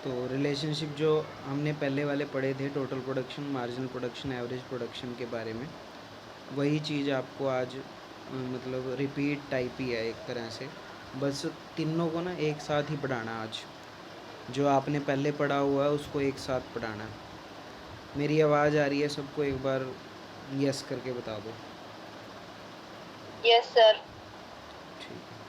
तो रिलेशनशिप जो हमने पहले वाले पढ़े थे, total production, marginal production, average production के बारे में, वही चीज़ आपको आज मतलब रिपीट टाइप ही है एक तरह से। बस तीनों को ना एक साथ ही पढ़ाना आज, जो आपने पहले पढ़ा हुआ है उसको एक साथ पढ़ाना है। मेरी आवाज़ आ रही है सबको? एक बार यस करके बता दो। Yes sir. ठीक है।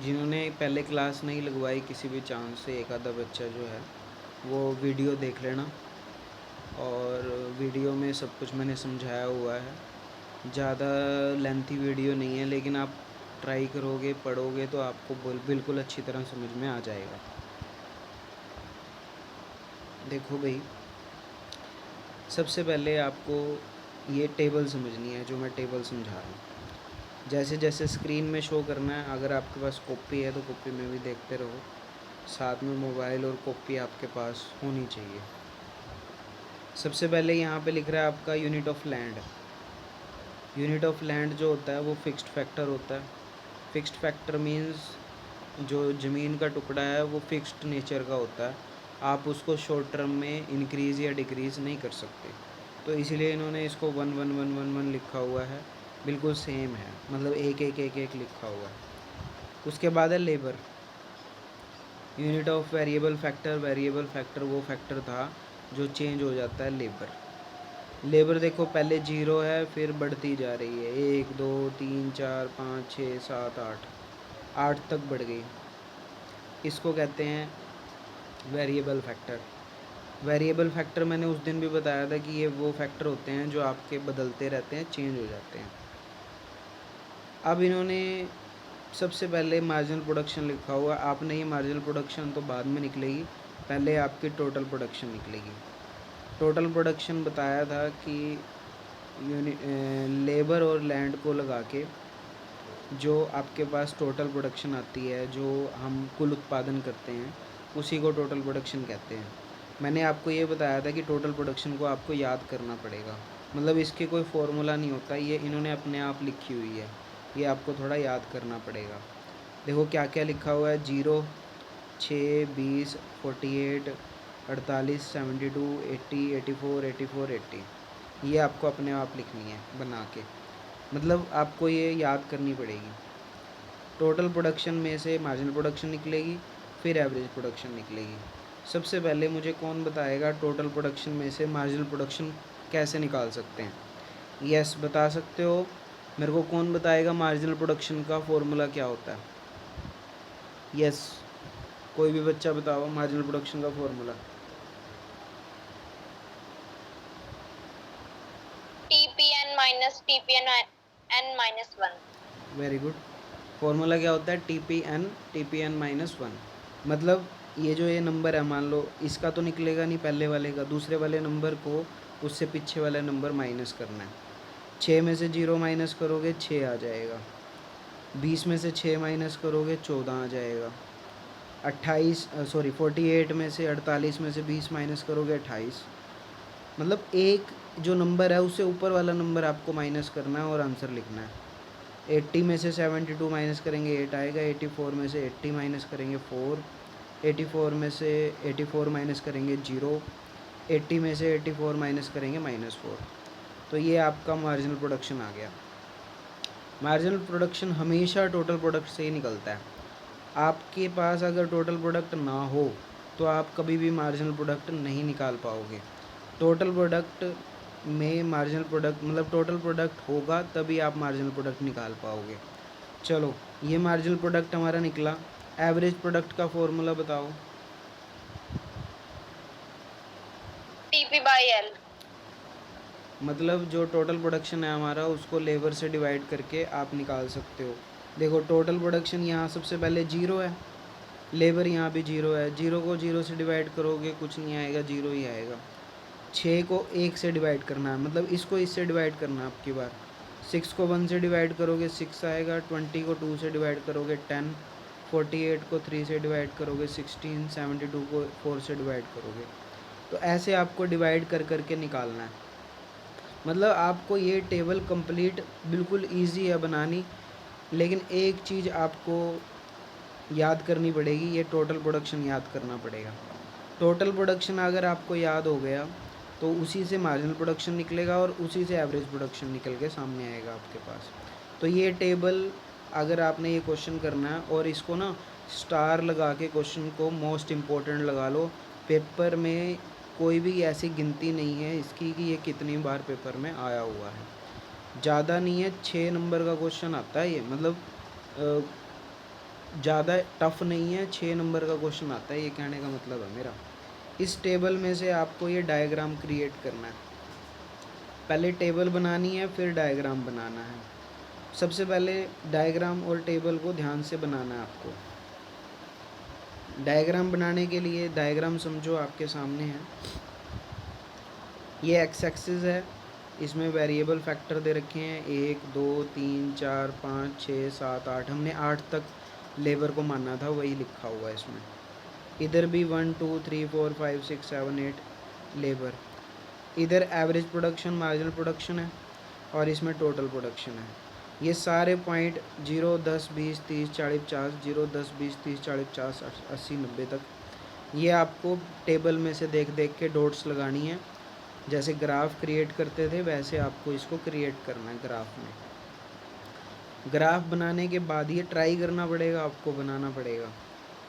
जिन्होंने पहले क्लास नहीं लगवाई, किसी भी चांस से एक आधा बच्चा जो है वो वीडियो देख लेना, और वीडियो में सब कुछ मैंने समझाया हुआ है। ज़्यादा लेंथी वीडियो नहीं है, लेकिन आप ट्राई करोगे, पढ़ोगे तो आपको बिल्कुल अच्छी तरह समझ में आ जाएगा। देखो भाई, सबसे पहले आपको ये टेबल समझनी है, जो मैं टेबल समझा रहा हूँ। जैसे जैसे स्क्रीन में शो करना है। अगर आपके पास कॉपी है तो कॉपी में भी देखते रहो, साथ में मोबाइल और कॉपी आपके पास होनी चाहिए। सबसे पहले यहाँ पे लिख रहा है आपका unit of land. Unit of land जो होता है वो फिक्स्ड फैक्टर होता है। फिक्स्ड फैक्टर मीन्स जो ज़मीन का टुकड़ा है वो फिक्स्ड नेचर का होता है, आप उसको शॉर्ट टर्म में इंक्रीज़ या डिक्रीज़ नहीं कर सकते। तो इसीलिए इन्होंने इसको 1 1 1 1 1 लिखा हुआ है, बिल्कुल सेम है, मतलब एक एक एक एक लिखा हुआ है। उसके बाद है labour. Unit of variable factor. Variable factor वो फैक्टर था जो चेंज हो जाता है, लेबर। लेबर देखो पहले 0 है, फिर बढ़ती जा रही है, 1 2 3 4 5 6 7 8, 8 तक बढ़ गई। इसको कहते हैं वेरिएबल फैक्टर। वेरिएबल फैक्टर मैंने उस दिन भी बताया था कि ये वो फैक्टर होते हैं जो आपके बदलते रहते हैं, चेंज हो जाते हैं। अब इन्होंने सबसे पहले मार्जिनल प्रोडक्शन लिखा हुआ। आपने ये मार्जिनल प्रोडक्शन तो बाद में निकलेगी, पहले आपकी टोटल प्रोडक्शन निकलेगी। टोटल प्रोडक्शन बताया था कि लेबर और लैंड को लगा के जो आपके पास टोटल प्रोडक्शन आती है, जो हम कुल उत्पादन करते हैं, उसी को टोटल प्रोडक्शन कहते हैं। मैंने आपको ये बताया था कि टोटल प्रोडक्शन को आपको याद करना पड़ेगा, मतलब इसके कोई फ़ॉर्मूला नहीं होता, ये इन्होंने अपने आप लिखी हुई है, ये आपको थोड़ा याद करना पड़ेगा। देखो क्या क्या लिखा हुआ है। 0 6 20 48 48 72 80 84 84 80, ये आपको अपने आप लिखनी है बना के, मतलब आपको ये याद करनी पड़ेगी। टोटल प्रोडक्शन में से मार्जिनल प्रोडक्शन निकलेगी, फिर एवरेज प्रोडक्शन निकलेगी। सबसे पहले मुझे कौन बताएगा टोटल प्रोडक्शन में से मार्जिनल प्रोडक्शन कैसे निकाल सकते हैं? यस बता सकते हो। मेरे को कौन बताएगा मार्जिनल प्रोडक्शन का फॉर्मूला क्या होता है? यस, कोई भी बच्चा बताओ मार्जिनल प्रोडक्शन का formula. TPN minus TPN n-1। Very good. Formula क्या होता है? TPN मतलब ये नंबर है, मान लो इसका तो निकलेगा नहीं पहले वाले का, दूसरे वाले नंबर को उससे पीछे वाला नंबर माइनस करना है। 6 में से 0 माइनस करोगे 6 आ जाएगा, 20 में से 6 माइनस करोगे 14 आ जाएगा, 48 में से 48 में से 20 माइनस करोगे 28। मतलब एक जो नंबर है उससे ऊपर वाला नंबर आपको माइनस करना है और आंसर लिखना है। 80 में से 72 माइनस करेंगे 8 आएगा, 84 में से 80 माइनस करेंगे 4, 84 में से 84 माइनस करेंगे 0, 80 में से 84 माइनस करेंगे -4। तो ये आपका मार्जिनल प्रोडक्शन आ गया। मार्जिनल प्रोडक्शन हमेशा टोटल प्रोडक्ट से ही निकलता है। आपके पास अगर टोटल प्रोडक्ट ना हो तो आप कभी भी मार्जिनल प्रोडक्ट नहीं निकाल पाओगे। टोटल प्रोडक्ट में मार्जिनल प्रोडक्ट मतलब टोटल प्रोडक्ट होगा तभी आप मार्जिनल प्रोडक्ट निकाल पाओगे। चलो, ये मार्जिनल प्रोडक्ट हमारा निकला। एवरेज प्रोडक्ट का फॉर्मूला बताओ। TP/L। मतलब जो टोटल प्रोडक्शन है हमारा उसको लेबर से डिवाइड करके आप निकाल सकते हो। देखो टोटल प्रोडक्शन यहाँ सबसे पहले 0 है, लेबर यहाँ भी 0 है, 0 को 0 से डिवाइड करोगे कुछ नहीं आएगा, 0 ही आएगा। 6 को 1 से डिवाइड करना है, मतलब इसको इससे डिवाइड करना है आपकी बार। 6 को 1 से डिवाइड करोगे 6 आएगा, 20 को 2 से डिवाइड करोगे 10, 48 को 3 से डिवाइड करोगे 16, 72 को 4 से डिवाइड करोगे। तो ऐसे आपको डिवाइड कर करके निकालना है। मतलब आपको ये टेबल कंप्लीट बिल्कुल इजी है बनानी, लेकिन एक चीज़ आपको याद करनी पड़ेगी, ये टोटल प्रोडक्शन याद करना पड़ेगा। टोटल प्रोडक्शन अगर आपको याद हो गया तो उसी से मार्जिनल प्रोडक्शन निकलेगा और उसी से एवरेज प्रोडक्शन निकल के सामने आएगा आपके पास। तो ये टेबल अगर आपने ये क्वेश्चन करना है और इसको ना स्टार लगा के क्वेश्चन को मोस्ट इम्पोर्टेंट लगा लो। पेपर में कोई भी ऐसी गिनती नहीं है इसकी कि ये कितनी बार पेपर में आया हुआ है, ज़्यादा नहीं है। 6 नंबर का क्वेश्चन आता है ये, मतलब ज़्यादा टफ नहीं है, 6 नंबर का क्वेश्चन आता है, ये कहने का मतलब है मेरा। इस टेबल में से आपको ये डायग्राम क्रिएट करना है। पहले टेबल बनानी है फिर डायग्राम बनाना है। सबसे पहले डायग्राम और टेबल को ध्यान से बनाना है आपको। डायग्राम बनाने के लिए डायग्राम समझो आपके सामने है, ये एक्स एक्सिस है, इसमें वेरिएबल फैक्टर दे रखे हैं 1 2 3 4 5 6 7 8। हमने 8 तक लेबर को मानना था, वही लिखा हुआ है इसमें। इधर भी 1 2 3 4 5 6 7 8 लेबर। इधर एवरेज प्रोडक्शन मार्जिनल प्रोडक्शन है और इसमें टोटल प्रोडक्शन है। ये सारे पॉइंट 0 10 20 30 40 50, 0 10 20 30 40 50 80 90 तक, ये आपको टेबल में से देख देख के डॉट्स लगानी है। जैसे ग्राफ क्रिएट करते थे वैसे आपको इसको क्रिएट करना है ग्राफ में। ग्राफ बनाने के बाद ये ट्राई करना पड़ेगा, आपको बनाना पड़ेगा।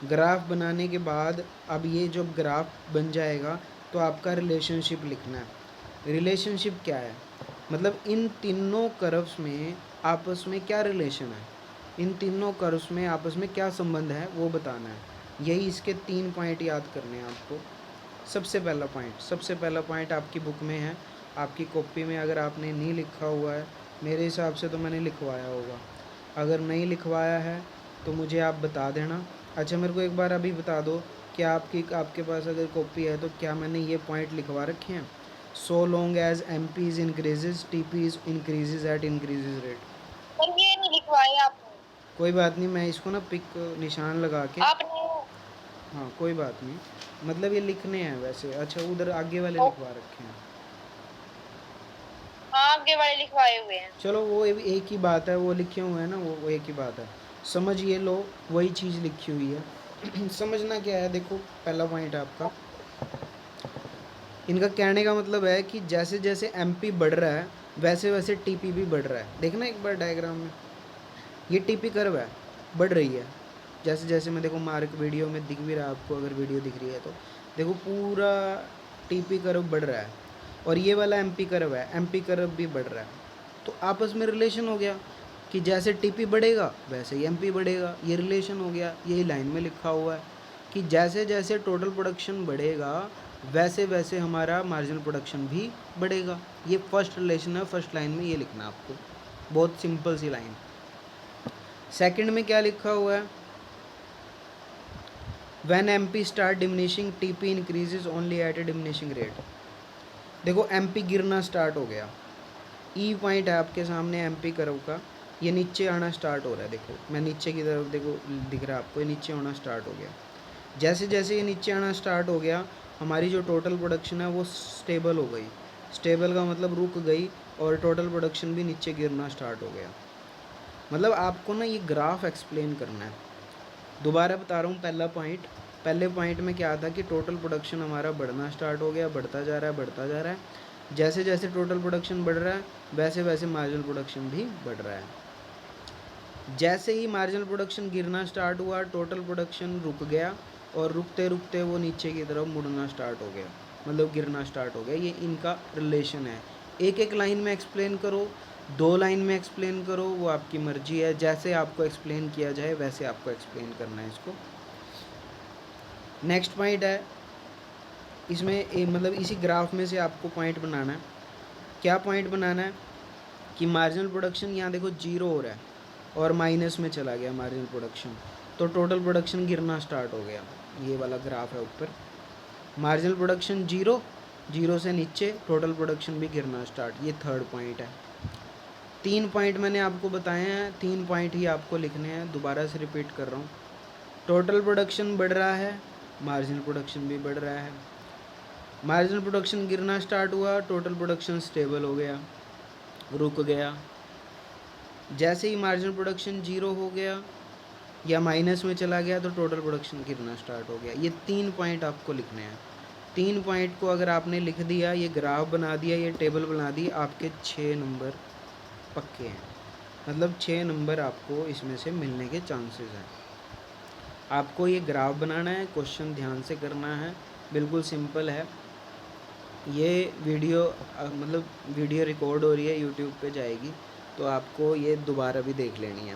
ग्राफ बनाने के बाद अब ये जो ग्राफ बन जाएगा तो आपका रिलेशनशिप लिखना है। रिलेशनशिप क्या है, मतलब इन तीनों कर्व्स में आपस में क्या रिलेशन है, इन तीनों कर्व्स में आपस में क्या संबंध है वो बताना है। यही इसके 3 पॉइंट याद करने हैं आपको। सबसे पहला पॉइंट आपकी बुक में है, आपकी कॉपी में अगर आपने नहीं लिखा हुआ है, मेरे हिसाब से तो मैंने लिखवाया होगा, अगर नहीं लिखवाया है तो मुझे आप बता देना। अच्छा मेरे को एक बार अभी बता दो कि आपके पास अगर कॉपी है तो क्या मैंने ये पॉइंट लिखवा रखे हैं, so long as MPs increases TPs increases at increases rate. पर ये नहीं लिखवाया आपने। कोई बात नहीं, मैं इसको ना पिक निशान लगा के, आपने हाँ कोई बात नहीं, मतलब ये लिखने हैं वैसे। अच्छा उधर आगे वाले लिखवा रखे हैं, हाँ आगे वाले लिखवाए हुए हैं। चलो वो एक ही बात है, वो लिखे हुए हैं ना, वो एक ही बात है। समझ ये लो वही चीज़ लिखी हुई है। समझना क्या है, देखो पहला पॉइंट है आपका, इनका कहने का मतलब है कि जैसे जैसे MP बढ़ रहा है वैसे वैसे TP भी बढ़ रहा है। देखना एक बार डायग्राम में, ये TP कर्व है, बढ़ रही है जैसे जैसे मैं देखो मार्क वीडियो में दिख भी रहा है आपको, अगर वीडियो दिख रही है तो देखो पूरा TP कर्व बढ़ रहा है और ये वाला MP कर्व है, MP कर्व भी बढ़ रहा है। तो आपस में रिलेशन हो गया कि जैसे TP बढ़ेगा वैसे ही MP बढ़ेगा, ये रिलेशन हो गया। यही लाइन में लिखा हुआ है कि जैसे जैसे टोटल प्रोडक्शन बढ़ेगा वैसे वैसे हमारा मार्जिनल प्रोडक्शन भी बढ़ेगा। ये फर्स्ट रिलेशन है, फर्स्ट लाइन में ये लिखना आपको, बहुत सिंपल सी लाइन। सेकंड में क्या लिखा हुआ है, when MP start diminishing TP increases only at a diminishing rate. देखो MP गिरना स्टार्ट हो गया, E पॉइंट है आपके सामने MP कर्व का, ये नीचे आना स्टार्ट हो रहा है। देखो मैं नीचे की तरफ, देखो दिख रहा है आपको, ये नीचे आना स्टार्ट हो गया। जैसे जैसे ये नीचे आना स्टार्ट हो गया हमारी जो टोटल प्रोडक्शन है वो स्टेबल हो गई। स्टेबल का मतलब रुक गई और टोटल प्रोडक्शन भी नीचे गिरना स्टार्ट हो गया। मतलब आपको ना ये ग्राफ एक्सप्लेन करना है। दोबारा बता रहा हूँ, पहले पॉइंट में क्या था कि टोटल प्रोडक्शन हमारा बढ़ना स्टार्ट हो गया, बढ़ता जा रहा है। जैसे जैसे टोटल प्रोडक्शन बढ़ रहा है वैसे वैसे मार्जिनल प्रोडक्शन भी बढ़ रहा है। जैसे ही मार्जिनल प्रोडक्शन गिरना स्टार्ट हुआ टोटल प्रोडक्शन रुक गया और रुकते रुकते वो नीचे की तरफ मुड़ना स्टार्ट हो गया, मतलब गिरना स्टार्ट हो गया। ये इनका रिलेशन है। एक एक लाइन में एक्सप्लेन करो, 2 लाइन में एक्सप्लेन करो, वो आपकी मर्जी है, जैसे आपको एक्सप्लेन किया जाए वैसे आपको एक्सप्लेन करना है इसको। नेक्स्ट पॉइंट है, इसमें मतलब इसी ग्राफ में से आपको पॉइंट बनाना है। क्या पॉइंट बनाना है कि मार्जिनल प्रोडक्शन यहाँ देखो 0 हो रहा है और माइनस में चला गया मार्जिनल प्रोडक्शन, तो टोटल प्रोडक्शन गिरना स्टार्ट हो गया। ये वाला ग्राफ है ऊपर, मार्जिनल प्रोडक्शन 0 से नीचे, टोटल प्रोडक्शन भी गिरना स्टार्ट। ये थर्ड पॉइंट है। 3 पॉइंट मैंने आपको बताए हैं, 3 पॉइंट ही आपको लिखने हैं। दोबारा से रिपीट कर रहा हूँ, टोटल प्रोडक्शन बढ़ रहा है, मार्जिनल प्रोडक्शन भी बढ़ रहा है। मार्जिनल प्रोडक्शन गिरना स्टार्ट हुआ, टोटल प्रोडक्शन स्टेबल हो गया, रुक गया। जैसे ही मार्जिनल प्रोडक्शन 0 हो गया या माइनस में चला गया तो टोटल प्रोडक्शन गिरना स्टार्ट हो गया। ये 3 पॉइंट आपको लिखने हैं। 3 पॉइंट को अगर आपने लिख दिया, ये ग्राफ बना दिया, ये टेबल बना दी, आपके 6 नंबर पक्के हैं। मतलब 6 नंबर आपको इसमें से मिलने के चांसेस हैं। आपको ये ग्राफ बनाना है, क्वेश्चन ध्यान से करना है, बिल्कुल सिंपल है। ये वीडियो मतलब वीडियो रिकॉर्ड हो रही है, यूट्यूब पे जाएगी, तो आपको ये दोबारा भी देख लेनी है।